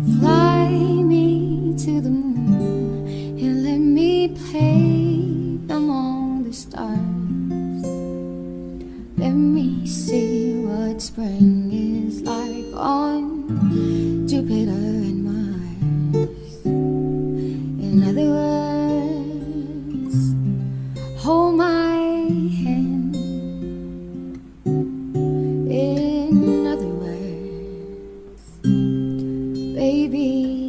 Fly me to the moon and let me play among the stars. Let me see what spring is like on Jupiter and Mars. In other words, hold my hand. In other words, baby,